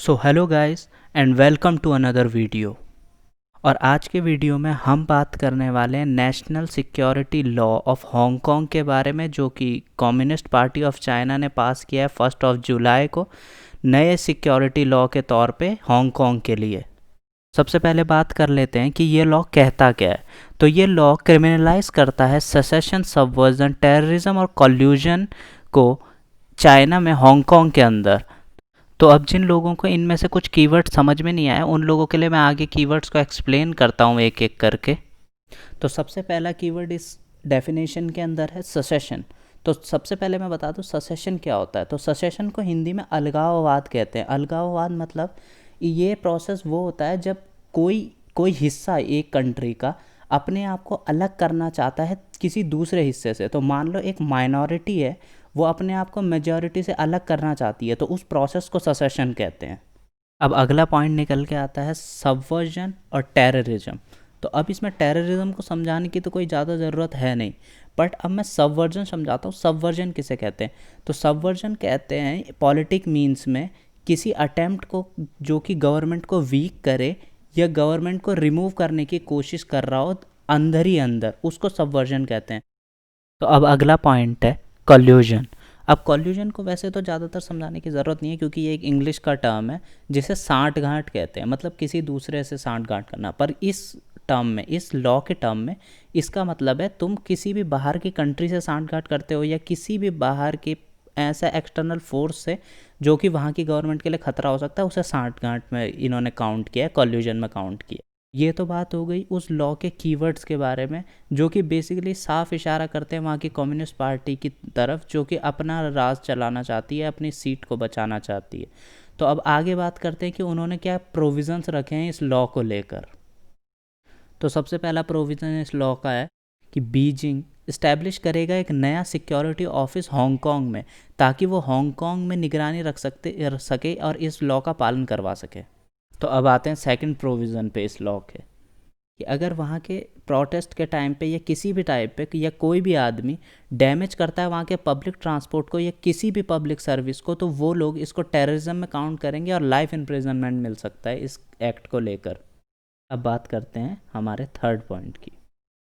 So hello guys and welcome to another video. और आज के वीडियो में हम बात करने वाले हैं national security law of Hong Kong के बारे में, जो कि कम्युनिस्ट पार्टी ऑफ चाइना ने पास किया है 1 जुलाई को नए सिक्योरिटी लॉ के तौर पे हांगकांग के लिए। सबसे पहले बात कर लेते हैं कि ये लॉ कहता क्या है। तो ये लॉ क्रिमिनलाइज करता है सेसेशन, सबवर्जन, टेररिज्म और कॉल्यूजन को चाइना में हांगकांग के अंदर। तो अब जिन लोगों को इनमें से कुछ कीवर्ड समझ में नहीं आया, उन लोगों के लिए मैं आगे कीवर्ड्स को एक्सप्लेन करता हूँ एक एक करके। तो सबसे पहला कीवर्ड इस डेफिनेशन के अंदर है ससेशन। तो सबसे पहले मैं बता दूँ ससेशन क्या होता है। तो ससेशन को हिंदी में अलगाववाद कहते हैं। अलगाववाद मतलब ये प्रोसेस वो होता है जब कोई कोई हिस्सा एक कंट्री का अपने आप को अलग करना चाहता है किसी दूसरे हिस्से से। तो मान लो एक माइनॉरिटी है, वो अपने आप को मेजॉरिटी से अलग करना चाहती है, तो उस प्रोसेस को ससेशन कहते हैं। अब अगला पॉइंट निकल के आता है सबवर्जन और टेररिज्म। तो अब इसमें टेररिज्म को समझाने की तो कोई ज़्यादा ज़रूरत है नहीं, बट अब मैं सबवर्जन समझाता हूँ। सबवर्जन किसे कहते हैं? तो सबवर्जन कहते हैं पॉलिटिक मीन्स में किसी अटेम्प्ट को जो कि गवर्नमेंट को वीक करे या गवर्नमेंट को रिमूव करने की कोशिश कर रहा हो अंदर ही अंदर, उसको सबवर्जन कहते हैं। तो अब अगला पॉइंट है कॉल्यूजन। अब कॉल्यूजन को वैसे तो ज़्यादातर समझाने की ज़रूरत नहीं है, क्योंकि ये एक इंग्लिश का टर्म है जिसे सांठगांठ कहते हैं, मतलब किसी दूसरे से सांठगांठ करना। पर इस टर्म में, इस लॉ के टर्म में, इसका मतलब है तुम किसी भी बाहर की कंट्री से सांठगांठ करते हो या किसी भी बाहर के ऐसा एक्सटर्नल फोर्स से जो कि वहाँ की गवर्नमेंट के लिए खतरा हो सकता है, उसे सांठगांठ में इन्होंने काउंट किया है, कॉल्यूजन में काउंट किया। ये तो बात हो गई उस लॉ के कीवर्ड्स के बारे में, जो कि बेसिकली साफ इशारा करते हैं वहाँ की कम्युनिस्ट पार्टी की तरफ, जो कि अपना राज चलाना चाहती है, अपनी सीट को बचाना चाहती है। तो अब आगे बात करते हैं कि उन्होंने क्या प्रोविज़न्स रखे हैं इस लॉ को लेकर। तो सबसे पहला प्रोविज़न इस लॉ का है कि बीजिंग इस्टेब्लिश करेगा एक नया सिक्योरिटी ऑफिस हांगकांग में, ताकि वो हांगकांग में निगरानी रख सके और इस लॉ का पालन करवा सके। तो अब आते हैं सेकंड प्रोविज़न पे इस लॉ के, कि अगर वहाँ के प्रोटेस्ट के टाइम पे या किसी भी टाइप पे या कोई भी आदमी डैमेज करता है वहाँ के पब्लिक ट्रांसपोर्ट को या किसी भी पब्लिक सर्विस को, तो वो लोग इसको टेररिज्म में काउंट करेंगे और लाइफ इम्प्रिजनमेंट मिल सकता है इस एक्ट को लेकर। अब बात करते हैं हमारे थर्ड पॉइंट की,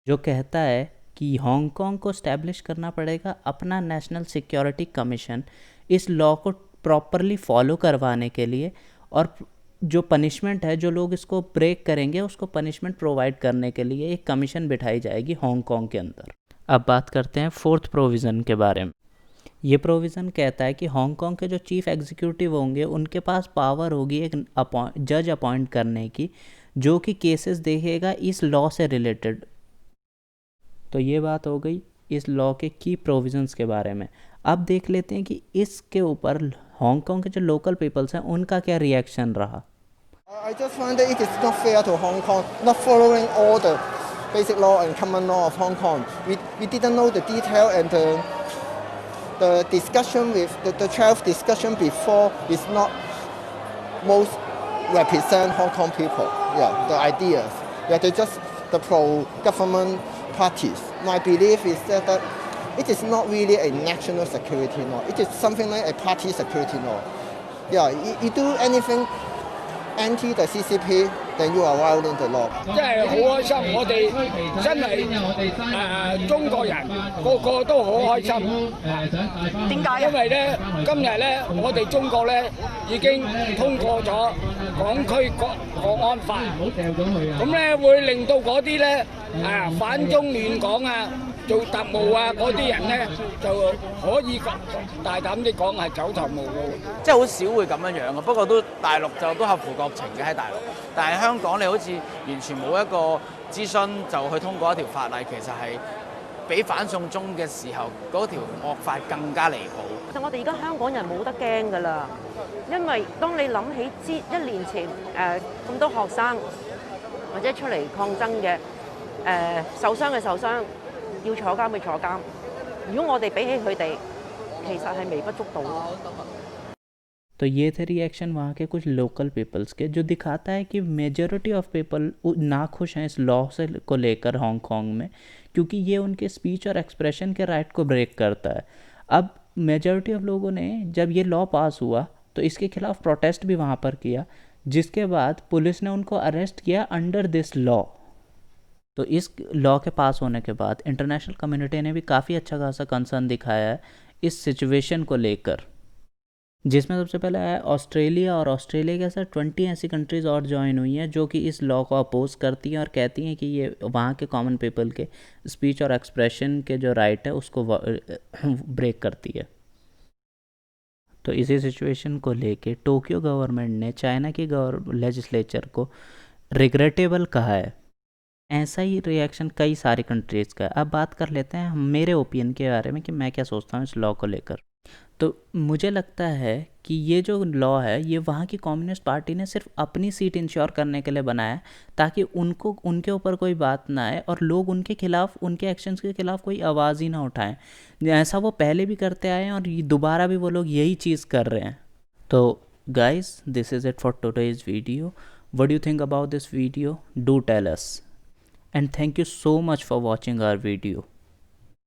जो कहता है कि हांगकांग को स्टैब्लिश करना पड़ेगा अपना नेशनल सिक्योरिटी कमीशन इस लॉ को प्रॉपरली फॉलो करवाने के लिए, और जो पनिशमेंट है, जो लोग इसको ब्रेक करेंगे उसको पनिशमेंट प्रोवाइड करने के लिए एक कमीशन बिठाई जाएगी हांगकांग के अंदर। अब बात करते हैं फोर्थ प्रोविज़न के बारे में। ये प्रोविज़न कहता है कि हांगकांग के जो चीफ एग्जीक्यूटिव होंगे उनके पास पावर होगी एक जज अपॉइंट करने की, जो कि केसेस देखेगा इस लॉ से रिलेटेड। तो ये बात हो गई इस लॉ के की प्रोविज़न्स के बारे में। अब देख लेते हैं कि इसके ऊपर हांगकांग के जो लोकल पीपल्स हैं उनका क्या रिएक्शन रहा। I just find that it is not fair to Hong Kong not following all the basic law and common law of Hong Kong. We didn't know the detail and the discussion with the 12 discussion before is not most represent Hong Kong people. Yeah, the ideas. Yeah, they're just the pro-government parties. My belief is that it is not really a national security law. It is something like a party security law. Yeah, you do anything anti the CCP, then you are violating the law. 真係好開心，我哋真係中國人個個都好開心。點解？因為咧，今日咧，我哋中國咧已經通過咗港區國安法，咁咧會令到嗰啲咧反中亂港啊、做特務啊嗰啲人咧就可以大膽啲講係走投無路。即係好少會咁樣樣嘅，不過都大陸就都合乎國情嘅喺大陸，但係香港你好似完全冇一個諮詢就去通過一條法例，其實係比反送中嘅時候嗰條惡法更加離譜。其實我哋而家香港人冇得驚㗎啦，因為當你諗起1年前咁多學生或者出嚟抗爭嘅受傷嘅受傷，要坐監嘅坐監，如果我哋比起佢哋，其實係微不足道。तो ये थे reaction वहाँ के कुछ local peoples के, जो दिखाता है कि मेजॉरिटी ऑफ पीपल ना खुश हैं इस लॉ से को लेकर हांगकांग में, क्योंकि ये उनके स्पीच और एक्सप्रेशन के राइट को ब्रेक करता है। अब मेजॉरिटी ऑफ लोगों ने, जब ये लॉ पास हुआ तो इसके खिलाफ प्रोटेस्ट भी वहाँ पर किया, जिसके बाद पुलिस ने उनको अरेस्ट किया अंडर दिस लॉ। तो इस लॉ के पास होने के बाद इंटरनेशनल कम्युनिटी ने भी काफ़ी अच्छा खासा कंसर्न दिखाया है इस सिचुएशन को लेकर, जिसमें सबसे पहले है ऑस्ट्रेलिया, और ऑस्ट्रेलिया के साथ 20 ऐसी कंट्रीज़ और ज्वाइन हुई हैं जो कि इस लॉ को अपोज करती हैं और कहती हैं कि ये वहाँ के कॉमन पीपल के स्पीच और एक्सप्रेशन के जो राइट है उसको ब्रेक करती है। तो इसी सिचुएशन को लेके टोक्यो गवर्नमेंट ने चाइना की लेजिस्लेचर को रिग्रेटेबल कहा है। ऐसा ही रिएक्शन कई सारी कंट्रीज़ का है। अब बात कर लेते हैं मेरे ओपिनियन के बारे में कि मैं क्या सोचता हूँ इस लॉ को लेकर। तो मुझे लगता है कि ये जो लॉ है ये वहाँ की कम्युनिस्ट पार्टी ने सिर्फ अपनी सीट इंश्योर करने के लिए बनाया है, ताकि उनके ऊपर कोई बात ना आए और लोग उनके खिलाफ, उनके एक्शंस के खिलाफ कोई आवाज़ ही ना उठाएं। ऐसा वो पहले भी करते आए हैं और दोबारा भी वो लोग यही चीज़ कर रहे हैं। तो guys, this is it for today's video. What do you think about this video? Do tell us, and thank you so much for watching our video.